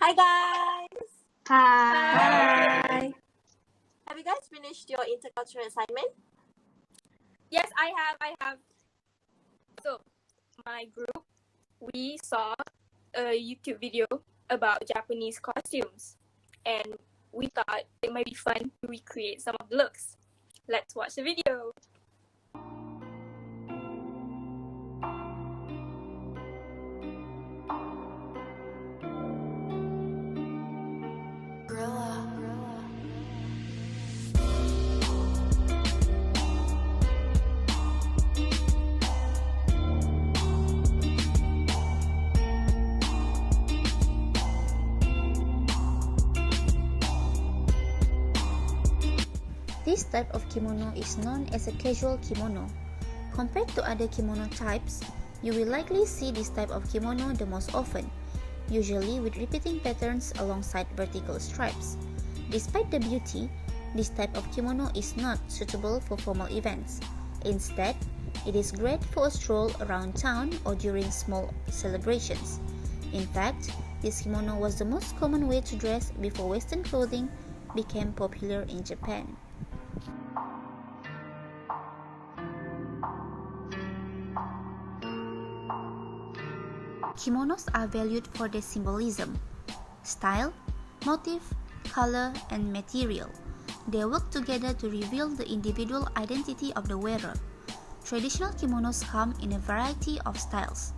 Hi guys! Hi. Have you guys finished your intercultural assignment? Yes, I have. So, my group, we saw a YouTube video about Japanese costumes, and we thought it might be fun to recreate some of the looks. Let's watch the video. This type of kimono is known as a casual kimono. Compared to other kimono types, you will likely see this type of kimono the most often, usually with repeating patterns alongside vertical stripes. Despite the beauty, this type of kimono is not suitable for formal events. Instead, it is great for a stroll around town or during small celebrations. In fact, this kimono was the most common way to dress before Western clothing became popular in Japan. Kimonos are valued for their symbolism, style, motif, color, and material. They work together to reveal the individual identity of the wearer. Traditional kimonos come in a variety of styles.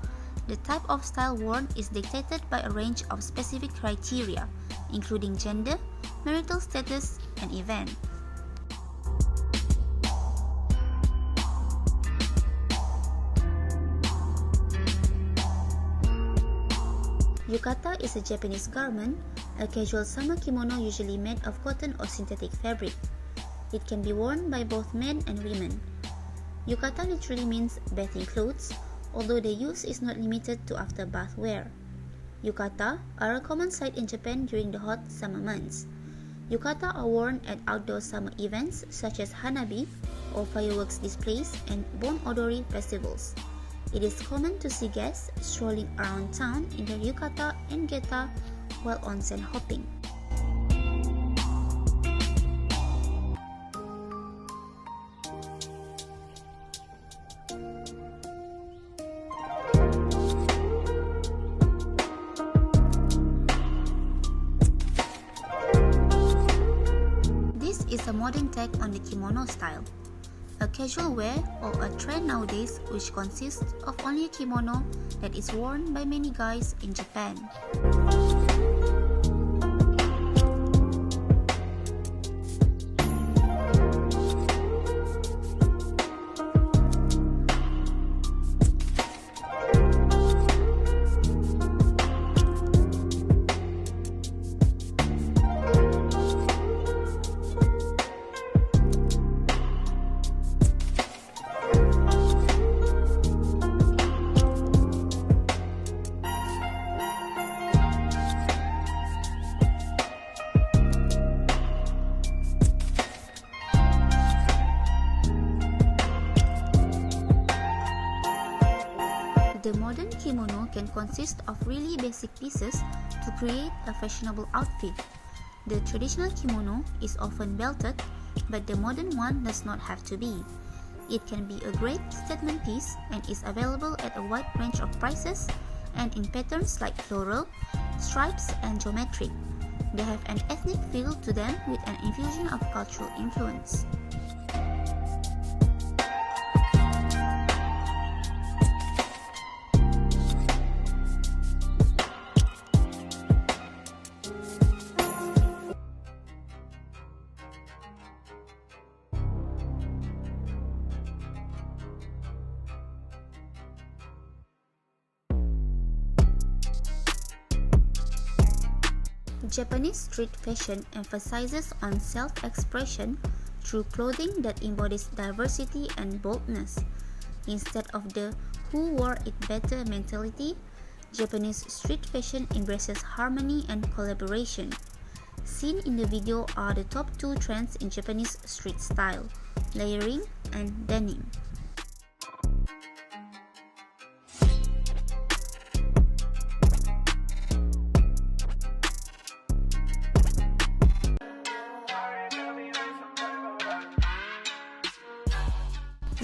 The type of style worn is dictated by a range of specific criteria, including gender, marital status, and event. Yukata is a Japanese garment, a casual summer kimono usually made of cotton or synthetic fabric. It can be worn by both men and women. Yukata literally means bathing clothes, although the use is not limited to after bath wear. Yukata are a common sight in Japan during the hot summer months. Yukata are worn at outdoor summer events such as hanabi or fireworks displays and Bon Odori festivals. It is common to see guests strolling around town in their yukata and geta while onsen hopping. This is a modern take on the kimono style. A casual wear or a trend nowadays which consists of only a kimono that is worn by many guys in Japan. The modern kimono can consist of really basic pieces to create a fashionable outfit. The traditional kimono is often belted, but the modern one does not have to be. It can be a great statement piece and is available at a wide range of prices and in patterns like floral, stripes, and geometric. They have an ethnic feel to them with an infusion of cultural influence. Japanese street fashion emphasizes on self-expression through clothing that embodies diversity and boldness. Instead of the "who wore it better" mentality, Japanese street fashion embraces harmony and collaboration. Seen in the video are the top two trends in Japanese street style: layering and denim.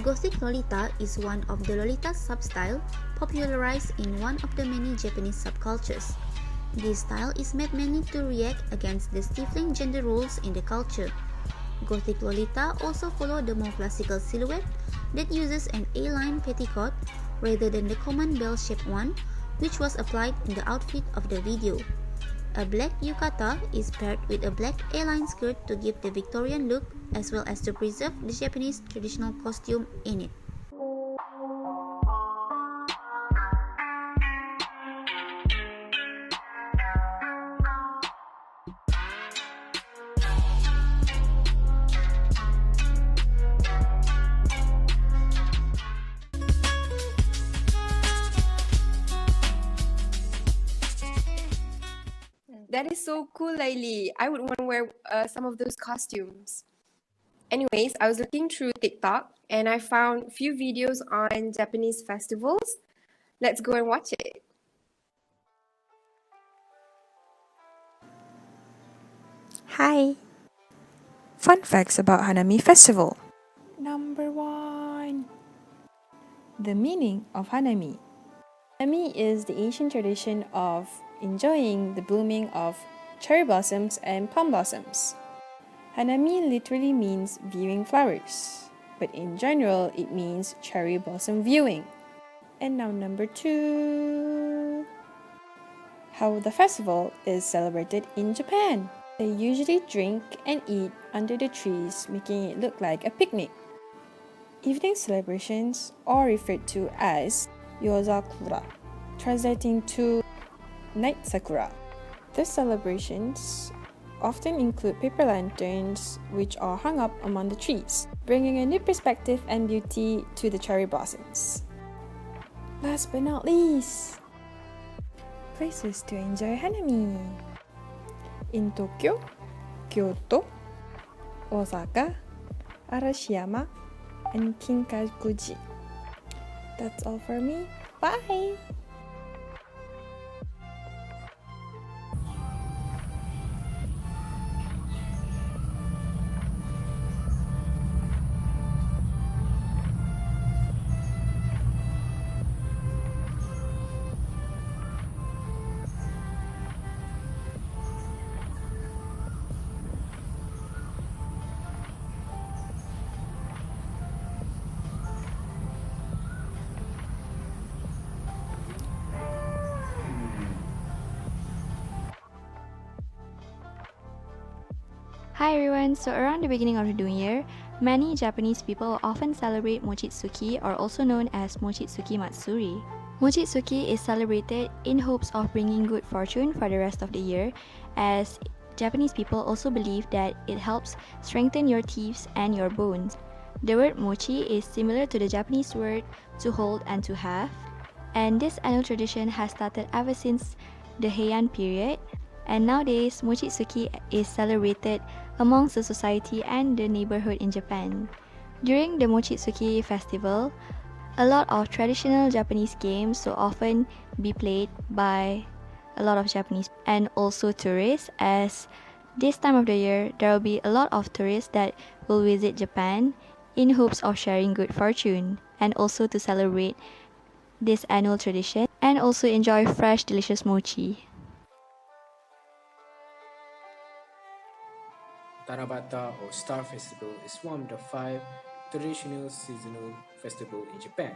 Gothic Lolita is one of the Lolita substyle popularized in one of the many Japanese subcultures. This style is made mainly to react against the stifling gender roles in the culture. Gothic Lolita also follow the more classical silhouette that uses an A-line petticoat rather than the common bell-shaped one, which was applied in the outfit of the video. A black yukata is paired with a black A-line skirt to give the Victorian look as well as to preserve the Japanese traditional costume in it. That is so cool, Layli. I would want to wear some of those costumes. Anyways, I was looking through TikTok and I found a few videos on Japanese festivals. Let's go and watch it. Hi! Fun facts about Hanami Festival. Number 1. The meaning of Hanami. Hanami is the ancient tradition of enjoying the blooming of cherry blossoms and plum blossoms. Hanami literally means viewing flowers, but in general it means cherry blossom viewing. And now number 2. How the festival is celebrated in Japan. They usually drink and eat under the trees, making it look like a picnic. Evening celebrations are referred to as Yozakura, translating to Night Sakura. The celebrations often include paper lanterns, which are hung up among the trees, bringing a new perspective and beauty to the cherry blossoms. Last but not least, places to enjoy Hanami. In Tokyo, Kyoto, Osaka, Arashiyama, and Kinkakuji. That's all for me. Bye! Hi everyone, so around the beginning of the new year, many Japanese people often celebrate Mochitsuki, or also known as Mochitsuki Matsuri. Mochitsuki is celebrated in hopes of bringing good fortune for the rest of the year, as Japanese people also believe that it helps strengthen your teeth and your bones. The word mochi is similar to the Japanese word to hold and to have, and this annual tradition has started ever since the Heian period. And nowadays, Mochitsuki is celebrated amongst the society and the neighborhood in Japan. During the Mochitsuki festival, a lot of traditional Japanese games will often be played by a lot of Japanese and also tourists, as this time of the year there will be a lot of tourists that will visit Japan in hopes of sharing good fortune and also to celebrate this annual tradition and also enjoy fresh delicious mochi. Tanabata or Star Festival is one of the 5 traditional seasonal festivals in Japan.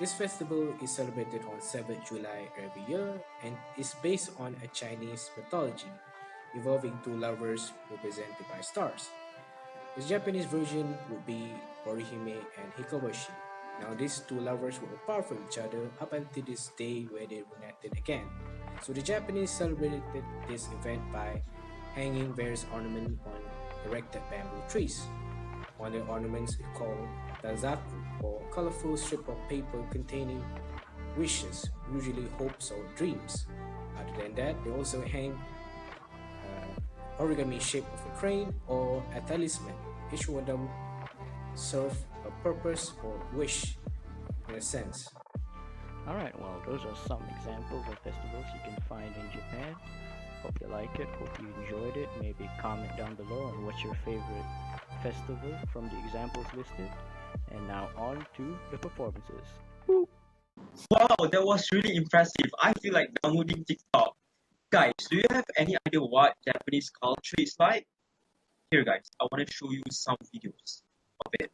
This festival is celebrated on 7th July every year and is based on a Chinese mythology involving 2 lovers represented by stars. The Japanese version would be Orihime and Hikoboshi. Now these 2 lovers were apart from each other up until this day where they reunited again. So the Japanese celebrated this event by hanging various ornaments on erected bamboo trees. One of the ornaments is called tazaku, or colorful strip of paper containing wishes, usually hopes or dreams. Other than that, they also hang origami shape of a crane or a talisman. Each one of them serve a purpose or wish in a sense. Alright, well, those are some examples of festivals you can find in Japan. Hope you like it, hope you enjoyed it. Maybe comment down below on what's your favorite festival from the examples listed. And now on to the performances. Wow, that was really impressive. I feel like downloading TikTok. Guys, do you have any idea what Japanese culture is like? Here guys, I want to show you some videos of it.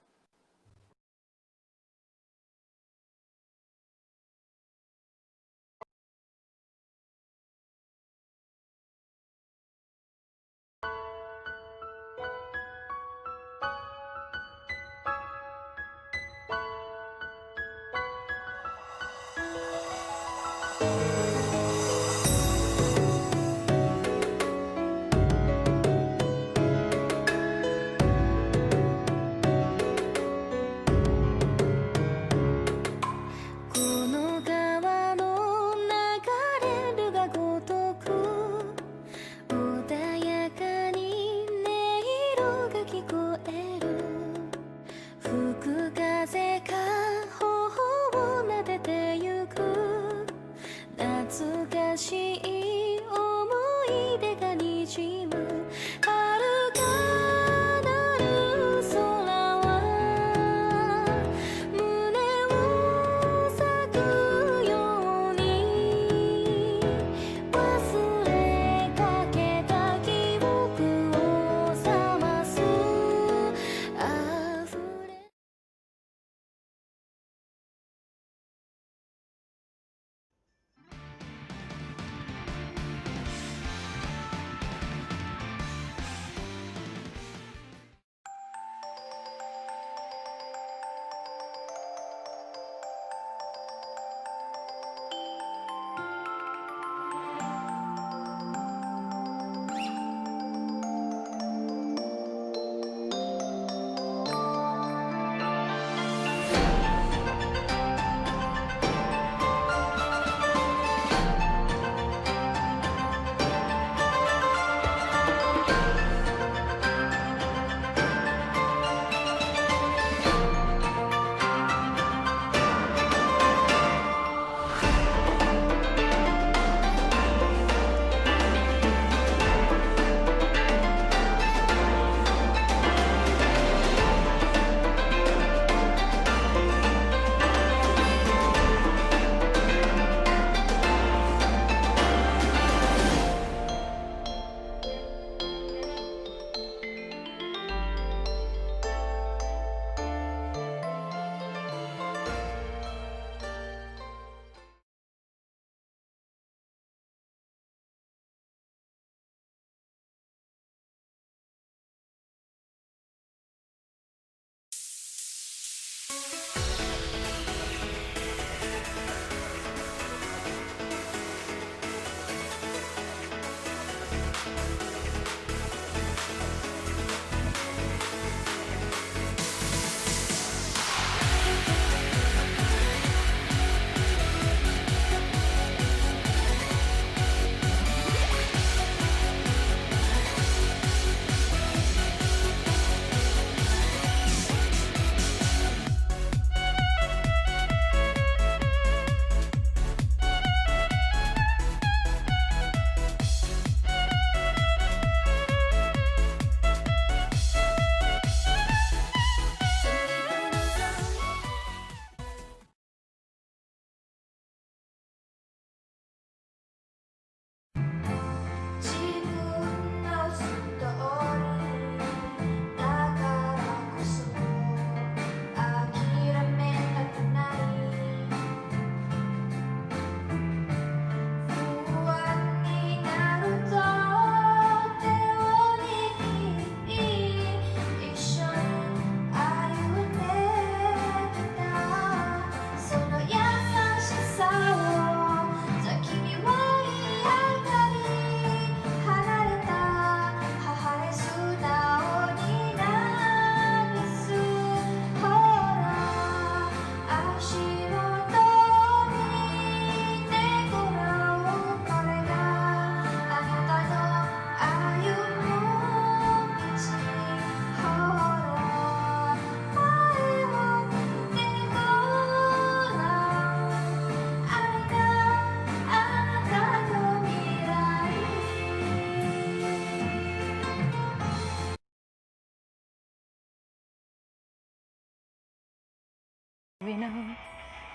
日の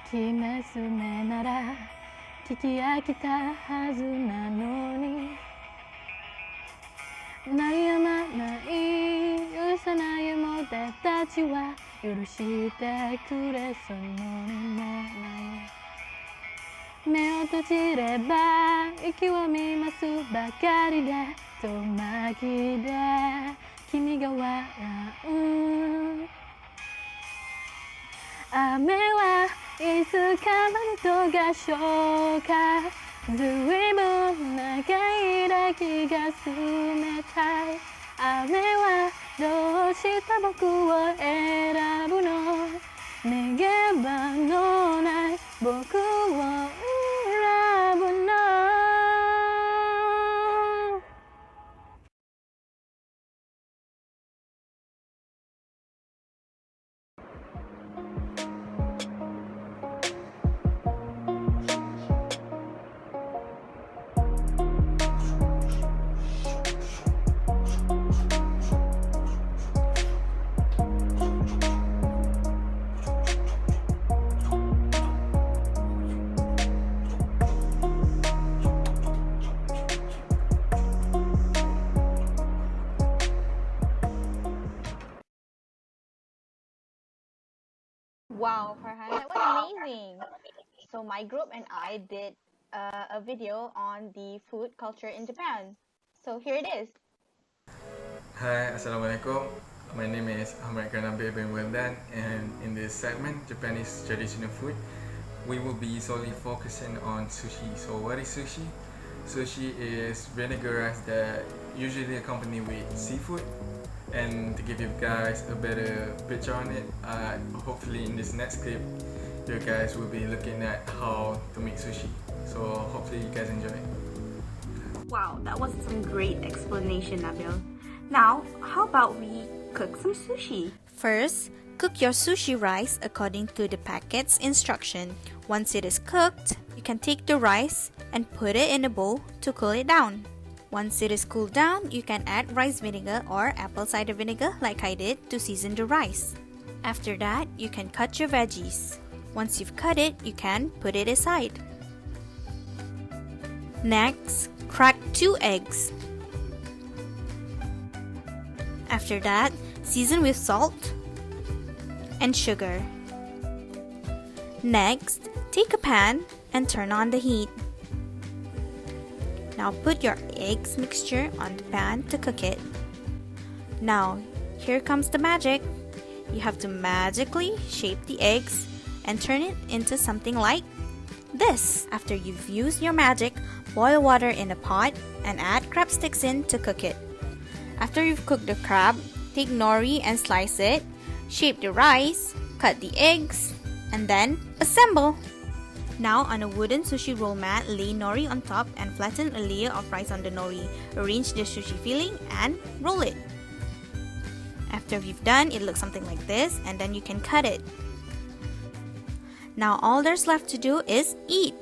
決めすめなら聞き飽きたはずなのに鳴りやまない幼いもたちは許してくれそうにもない目を閉じれば息を見ますばかりで遠巻きで君が笑う雨はいつか窓が消化ずいぶん長いだ気が冷たい雨はどうして僕を選ぶの逃げ場のない僕を選ぶのWow, Farhan, that was amazing. So my group and I did a video on the food culture in Japan. So here it is. Hi, Assalamualaikum. My name is Nabil bin Wildan, and in this segment, Japanese traditional food, we will be solely focusing on sushi. So what is sushi? Sushi is vinegar rice that usually accompanied with seafood. And to give you guys a better picture on it, hopefully in this next clip, you guys will be looking at how to make sushi. So hopefully you guys enjoy it. Wow, that was some great explanation, Nabil. Now, how about we cook some sushi? First, cook your sushi rice according to the packet's instruction. Once it is cooked, you can take the rice and put it in a bowl to cool it down. Once it is cooled down, you can add rice vinegar or apple cider vinegar like I did to season the rice. After that, you can cut your veggies. Once you've cut it, you can put it aside. Next, crack 2 eggs. After that, season with salt and sugar. Next, take a pan and turn on the heat. Now put your eggs mixture on the pan to cook it. Now, here comes the magic. You have to magically shape the eggs and turn it into something like this. After you've used your magic, boil water in a pot and add crab sticks in to cook it. After you've cooked the crab, take nori and slice it, shape the rice, cut the eggs, and then assemble. Now on a wooden sushi roll mat, lay nori on top and flatten a layer of rice on the nori. Arrange the sushi filling and roll it. After you've done, it looks something like this, and then you can cut it. Now all there's left to do is eat.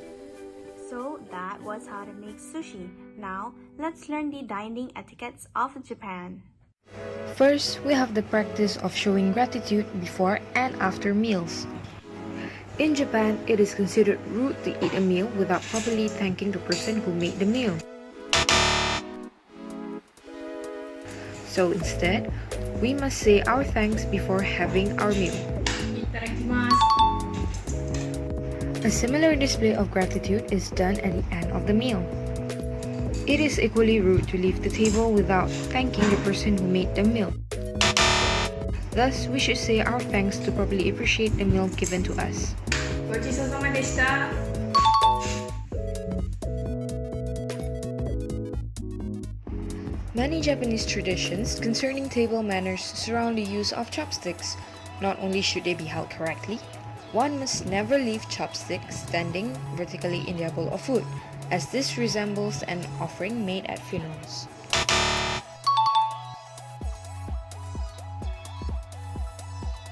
So that was how to make sushi. Now, let's learn the dining etiquettes of Japan. First, we have the practice of showing gratitude before and after meals. In Japan, it is considered rude to eat a meal without properly thanking the person who made the meal. So instead, we must say our thanks before having our meal. A similar display of gratitude is done at the end of the meal. It is equally rude to leave the table without thanking the person who made the meal. Thus, we should say our thanks to properly appreciate the meal given to us. Many Japanese traditions concerning table manners surround the use of chopsticks. Not only should they be held correctly, one must never leave chopsticks standing vertically in their bowl of food, as this resembles an offering made at funerals.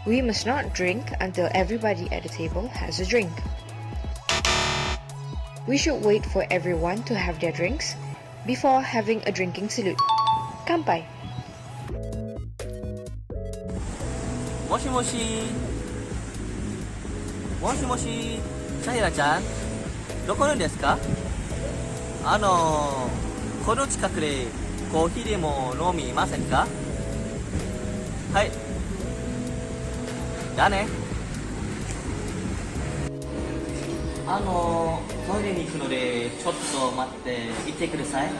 We must not drink until everybody at the table has a drink. We should wait for everyone to have their drinks before having a drinking salute. Kanpai! Moshi moshi! もしもし、シャヒラちゃん、どこにですか？この近くでコーヒーでも飲みませんか？はい。じゃあね。トイレに行くので、ちょっと待っていてください。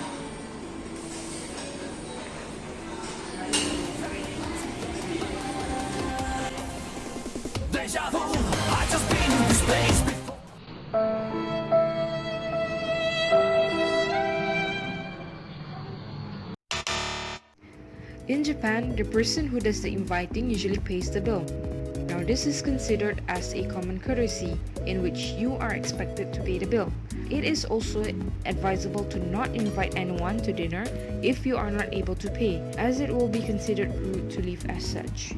In Japan, the person who does the inviting usually pays the bill. Now, this is considered as a common courtesy in which you are expected to pay the bill. It is also advisable to not invite anyone to dinner if you are not able to pay, as it will be considered rude to leave as such.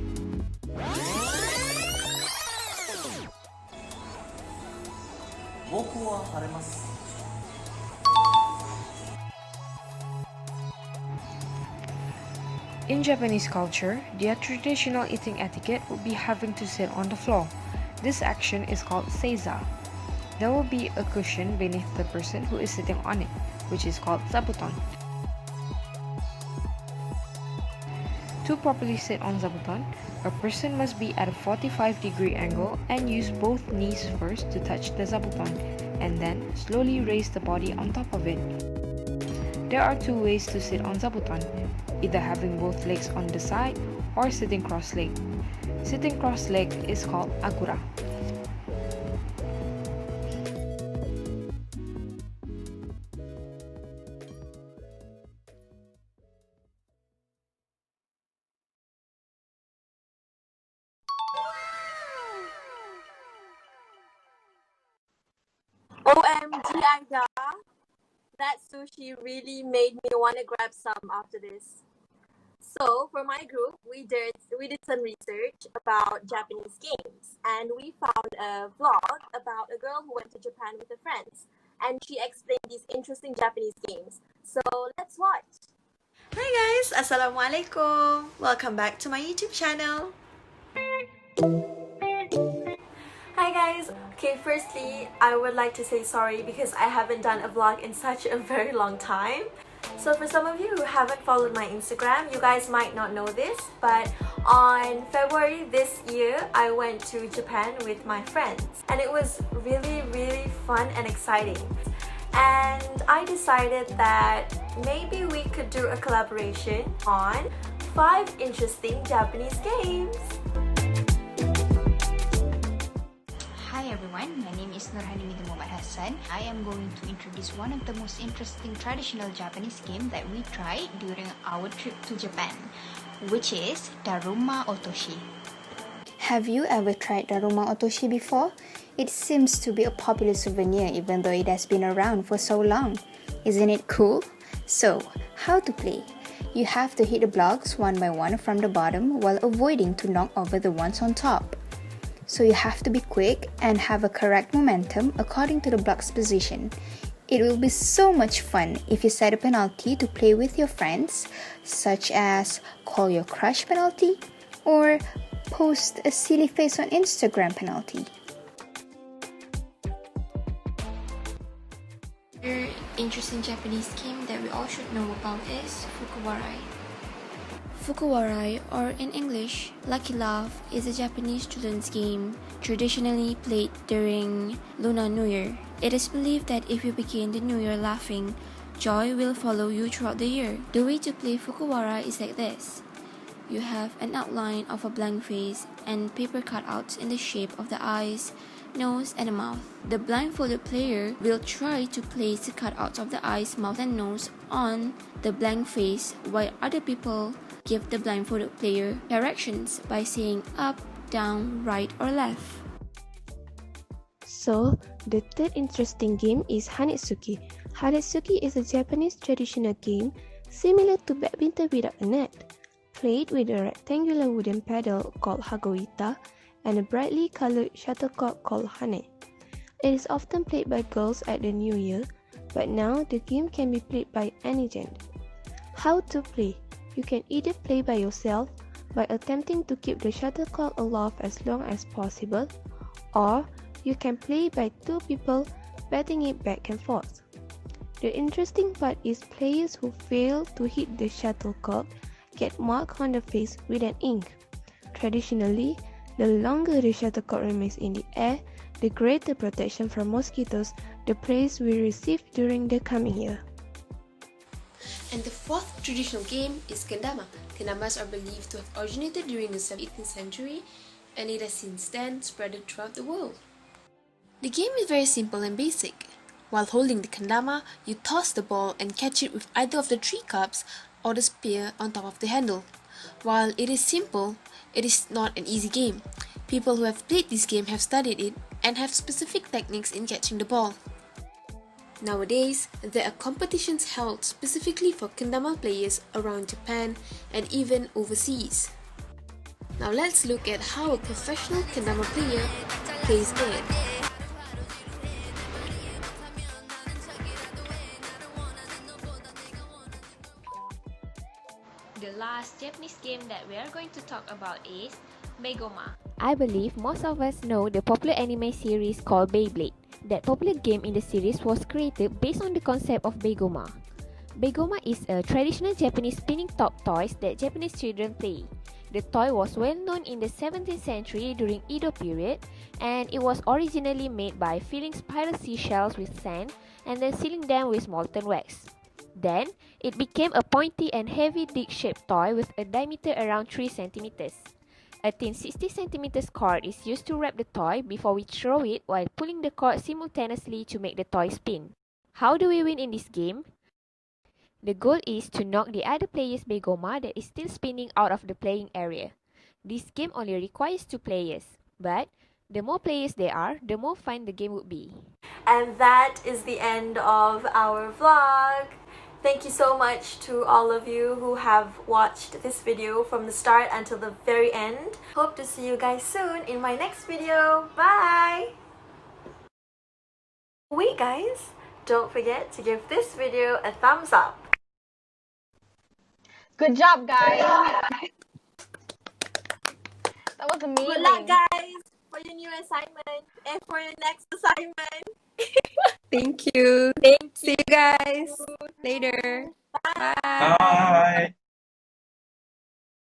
In Japanese culture, their traditional eating etiquette would be having to sit on the floor. This action is called seiza. There will be a cushion beneath the person who is sitting on it, which is called zabuton. To properly sit on zabuton, a person must be at a 45-degree angle and use both knees first to touch the zabuton, and then slowly raise the body on top of it. There are two ways to sit on zabuton, either having both legs on the side or sitting cross-legged. Sitting cross-legged is called agura. OMG, Aida. That sushi really made me want to grab some after this. So for my group, we did some research about Japanese games, and we found a vlog about a girl who went to Japan with her friends, and she explained these interesting Japanese games. So let's watch. Hi guys, Assalamualaikum. Welcome back to my YouTube channel. Hi guys. Okay, firstly, I would like to say sorry because I haven't done a vlog in such a very long time. So for some of you who haven't followed my Instagram, you guys might not know this, but on February this year, I went to Japan with my friends, and it was really, really fun and exciting. And I decided that maybe we could do a collaboration on 5 interesting Japanese games. Hi everyone, my name is Nurhani Muhammad Hassan. I am going to introduce one of the most interesting traditional Japanese game that we tried during our trip to Japan, which is Daruma Otoshi. Have you ever tried Daruma Otoshi before? It seems to be a popular souvenir even though it has been around for so long. Isn't it cool? So, how to play? You have to hit the blocks one by one from the bottom while avoiding to knock over the ones on top. So you have to be quick and have a correct momentum according to the block's position. It will be so much fun if you set a penalty to play with your friends, such as call your crush penalty or post a silly face on Instagram penalty. Another interesting Japanese game that we all should know about is Fukuwarai. Fukuwarai, or in English, Lucky Love, is a Japanese children's game traditionally played during Lunar New Year. It is believed that if you begin the new year laughing, joy will follow you throughout the year. The way to play Fukuwarai is like this. You have an outline of a blank face and paper cutouts in the shape of the eyes, nose, and the mouth. The blindfolded player will try to place the cutouts of the eyes, mouth, and nose on the blank face, while other people give the blindfolded player directions by saying up, down, right, or left. So, the third interesting game is Hanetsuki. Hanetsuki is a Japanese traditional game similar to badminton without a net, played with a rectangular wooden paddle called hagoita and a brightly colored shuttlecock called hane. It is often played by girls at the New Year, but now the game can be played by any gender. How to play? You can either play by yourself by attempting to keep the shuttlecock aloft as long as possible, or You can play by 2 people, batting it back and forth. The interesting part is players who fail to hit the shuttlecock get marked on the face with an ink. Traditionally, the longer the shuttlecock remains in the air, the greater protection from mosquitoes the players will receive during the coming year. And the fourth traditional game is kendama. Kendamas are believed to have originated during the 18th century, and it has since then spread throughout the world. The game is very simple and basic. While holding the kendama, you toss the ball and catch it with either of the 3 cups or the spear on top of the handle. While it is simple, it is not an easy game. People who have played this game have studied it and have specific techniques in catching the ball. Nowadays, there are competitions held specifically for kendama players around Japan and even overseas. Now let's look at how a professional kendama player plays it. The last Japanese game that we are going to talk about is Begoma. I believe most of us know the popular anime series called Beyblade. That popular game in the series was created based on the concept of Begoma. Begoma is a traditional Japanese spinning top toy that Japanese children play. The toy was well known in the 17th century during Edo period, and it was originally made by filling spiral seashells with sand and then sealing them with molten wax. Then, it became a pointy and heavy disc-shaped toy with a diameter around 3 cm. A thin 60 cm cord is used to wrap the toy before we throw it while pulling the cord simultaneously to make the toy spin. How do we win in this game? The goal is to knock the other player's Begoma that is still spinning out of the playing area. This game only requires 2 players, but the more players there are, the more fun the game would be. And that is the end of our vlog. Thank you so much to all of you who have watched this video from the start until the very end. Hope to see you guys soon in my next video. Bye! Wait guys, don't forget to give this video a thumbs up. Good job, guys. That was amazing. Good luck guys for your new assignment and for your next assignment. Thank you. Thank you. See you guys later. Bye. Bye.